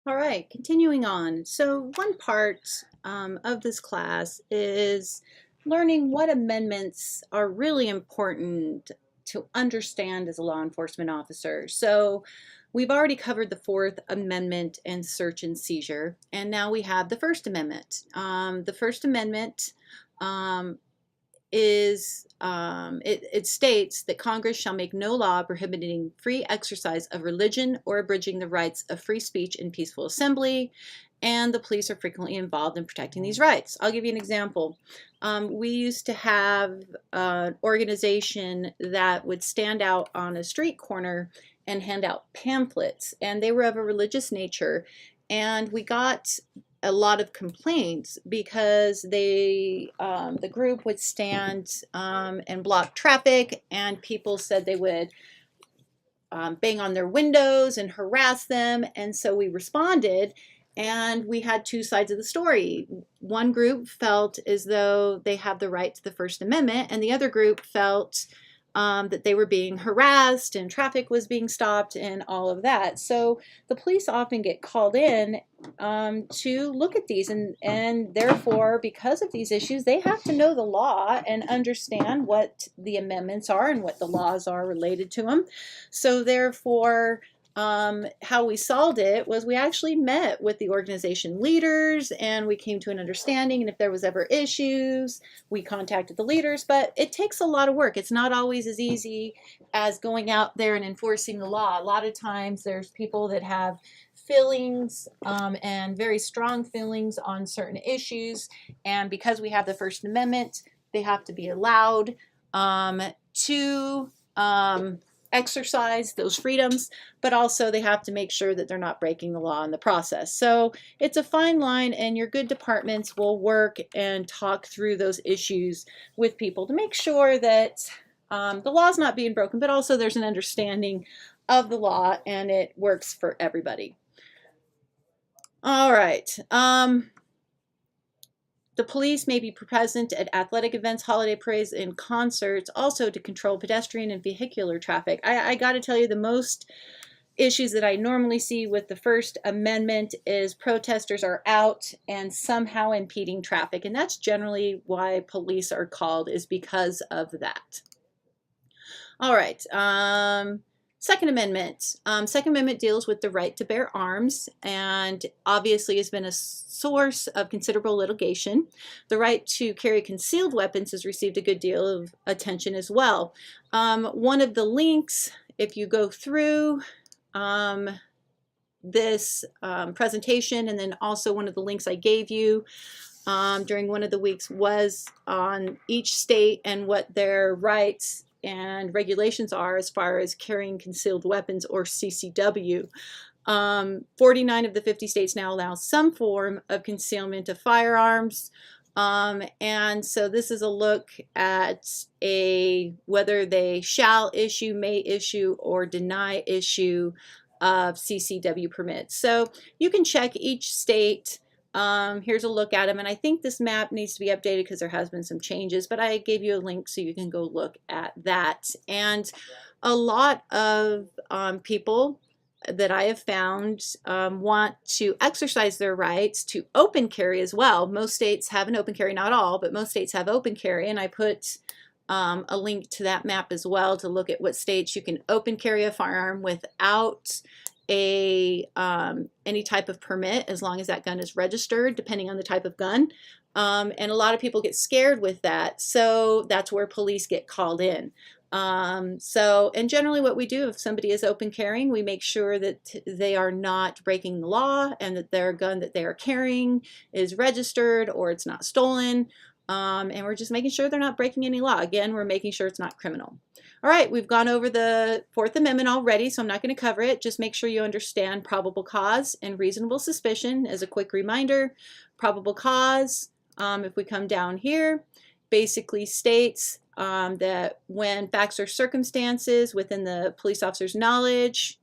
All right, continuing on. So one part of this class is learning what amendments are really important to understand as a law enforcement officer. So we've already covered the Fourth Amendment and search and seizure, and now we have the First Amendment. The First Amendment um, it states that Congress shall make no law prohibiting free exercise of religion or abridging the rights of free speech and peaceful assembly, and the police are frequently involved in protecting these rights. I'll give you an example. We used to have an organization that would stand out on a street corner and hand out pamphlets, and they were of a religious nature, and we got a lot of complaints because the group would stand and block traffic, and people said they would bang on their windows and harass them. And so we responded, and we had two sides of the story. One group felt as though they have the right to the First Amendment, and the other group felt that they were being harassed and traffic was being stopped and all of that. So the police often get called in to look at these, and therefore, because of these issues, they have to know the law and understand what the amendments are and what the laws are related to them. So therefore, how we solved it was we actually met with the organization leaders and we came to an understanding, and if there was ever issues, we contacted the leaders. But it takes a lot of work. It's not always as easy as going out there and enforcing the law. A lot of times there's people that have feelings and very strong feelings on certain issues, and because we have the First Amendment, they have to be allowed to exercise those freedoms, but also they have to make sure that they're not breaking the law in the process. So it's a fine line, and your good departments will work and talk through those issues with people to make sure that the law's not being broken, but also there's an understanding of the law and it works for everybody. All right. The police may be present at athletic events, holiday parades, and concerts, also to control pedestrian and vehicular traffic. I got to tell you, the most issues that I normally see with the First Amendment is protesters are out and somehow impeding traffic, and that's generally why police are called, is because of that. All right. Second Amendment. Second Amendment deals with the right to bear arms, and obviously has been a source of considerable litigation. The right to carry concealed weapons has received a good deal of attention as well. One of the links, if you go through this presentation, and then also one of the links I gave you during one of the weeks, was on each state and what their rights and regulations are as far as carrying concealed weapons, or CCW. 49 of the 50 states now allow some form of concealment of firearms. And so this is a look at whether they shall issue, may issue, or deny issue of CCW permits. So you can check each state. Here's a look at them, and I think this map needs to be updated because there has been some changes, but I gave you a link so you can go look at that. And a lot of people that I have found want to exercise their rights to open carry as well. Most states have an open carry, not all, but most states have open carry, and I put a link to that map as well to look at what states you can open carry a firearm without any type of permit, as long as that gun is registered, depending on the type of gun. And a lot of people get scared with that, so that's where police get called in. And generally what we do, if somebody is open carrying, we make sure that they are not breaking the law and that their gun that they are carrying is registered or it's not stolen. And we're just making sure they're not breaking any law. Again, we're making sure it's not criminal. All right, we've gone over the Fourth Amendment already, so I'm not going to cover it. Just make sure you understand probable cause and reasonable suspicion. As a quick reminder, probable cause, if we come down here, basically states that when facts or circumstances within the police officer's knowledge,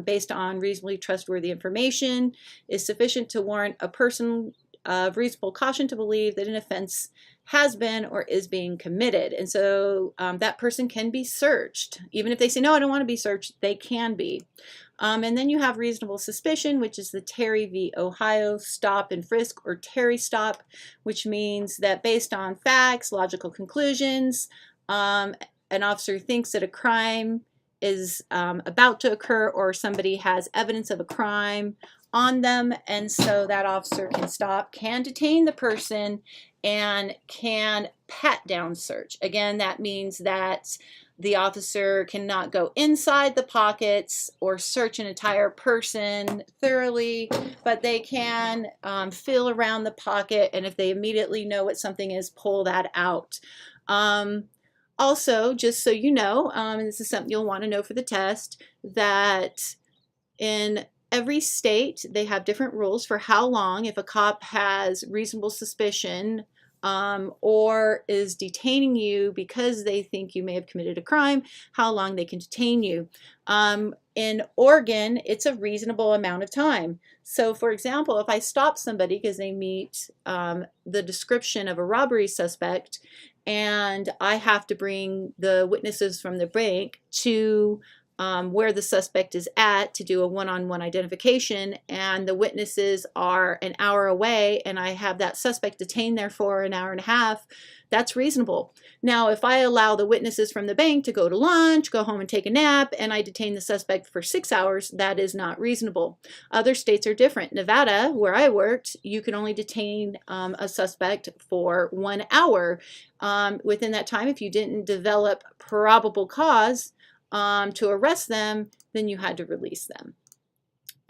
based on reasonably trustworthy information, is sufficient to warrant a person of reasonable caution to believe that an offense has been or is being committed. And so that person can be searched. Even if they say, no, I don't want to be searched, they can be. And then you have reasonable suspicion, which is the Terry v. Ohio stop and frisk, or Terry stop, which means that based on facts, logical conclusions, an officer thinks that a crime is about to occur, or somebody has evidence of a crime on them, and so that officer can stop, can detain the person, and can pat down search. Again, that means that the officer cannot go inside the pockets or search an entire person thoroughly, but they can feel around the pocket, and if they immediately know what something is, pull that out. Also, just so you know, and this is something you'll want to know for the test, that in every state they have different rules for how long, if a cop has reasonable suspicion or is detaining you because they think you may have committed a crime, how long they can detain you. In Oregon, it's a reasonable amount of time. So for example, if I stop somebody because they meet the description of a robbery suspect, and I have to bring the witnesses from the bank to where the suspect is at to do a one-on-one identification, and the witnesses are an hour away, and I have that suspect detained there for an hour and a half, that's reasonable. Now, if I allow the witnesses from the bank to go to lunch, go home and take a nap, and I detain the suspect for 6 hours, that is not reasonable. Other states are different. Nevada, where I worked, you can only detain a suspect for 1 hour. Within that time, if you didn't develop probable cause to arrest them, then you had to release them.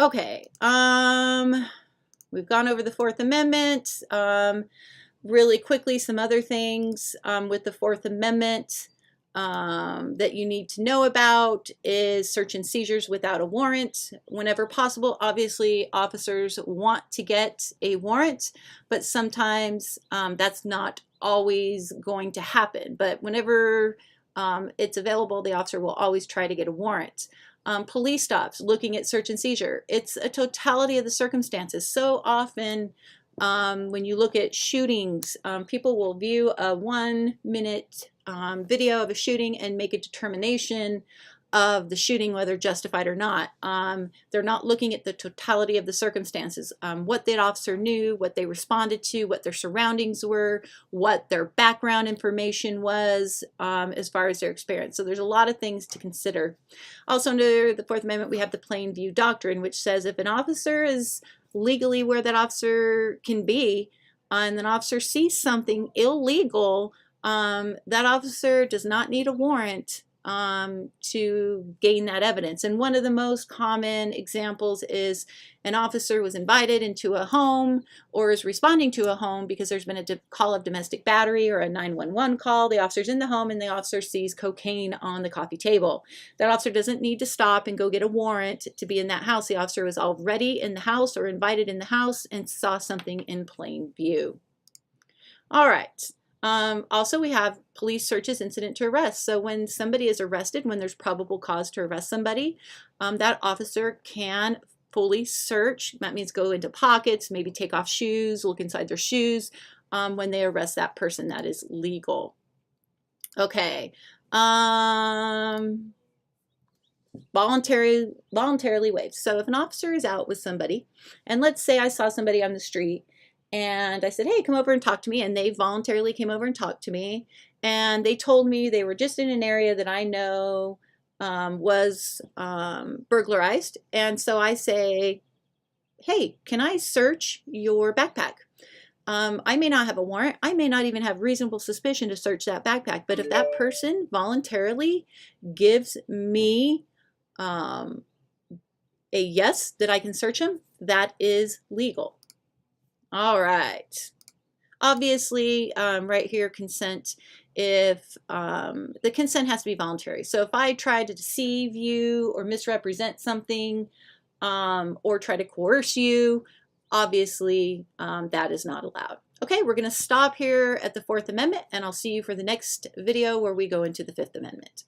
Okay, we've gone over the Fourth Amendment. Really quickly, some other things with the Fourth Amendment that you need to know about is search and seizures without a warrant. Whenever possible, obviously officers want to get a warrant, but sometimes that's not always going to happen. But whenever it's available, the officer will always try to get a warrant. Police stops, looking at search and seizure. It's a totality of the circumstances. So often when you look at shootings, people will view a 1-minute video of a shooting and make a determination of the shooting, whether justified or not. They're not looking at the totality of the circumstances, what that officer knew, what they responded to, what their surroundings were, what their background information was as far as their experience. So there's a lot of things to consider. Also under the Fourth Amendment, we have the plain view doctrine, which says if an officer is legally where that officer can be, and an officer sees something illegal, that officer does not need a warrant to gain that evidence. And one of the most common examples is an officer was invited into a home or is responding to a home because there's been a call of domestic battery or a 911 call. The officer's in the home and the officer sees cocaine on the coffee table. That officer doesn't need to stop and go get a warrant to be in that house. The officer was already in the house or invited in the house and saw something in plain view. All right. Also, we have police searches incident to arrest. So when somebody is arrested, when there's probable cause to arrest somebody, that officer can fully search. That means go into pockets, maybe take off shoes, look inside their shoes when they arrest that person. That is legal. Okay. Voluntarily waived. So if an officer is out with somebody, and let's say I saw somebody on the street, and I said, hey, come over and talk to me. And they voluntarily came over and talked to me. And they told me they were just in an area that I know was burglarized. And so I say, hey, can I search your backpack? I may not have a warrant. I may not even have reasonable suspicion to search that backpack. But if that person voluntarily gives me a yes that I can search him, that is legal. All right. Obviously, right here, consent, if the consent has to be voluntary. So if I try to deceive you or misrepresent something or try to coerce you, obviously that is not allowed. Okay, we're going to stop here at the Fourth Amendment, and I'll see you for the next video where we go into the Fifth Amendment.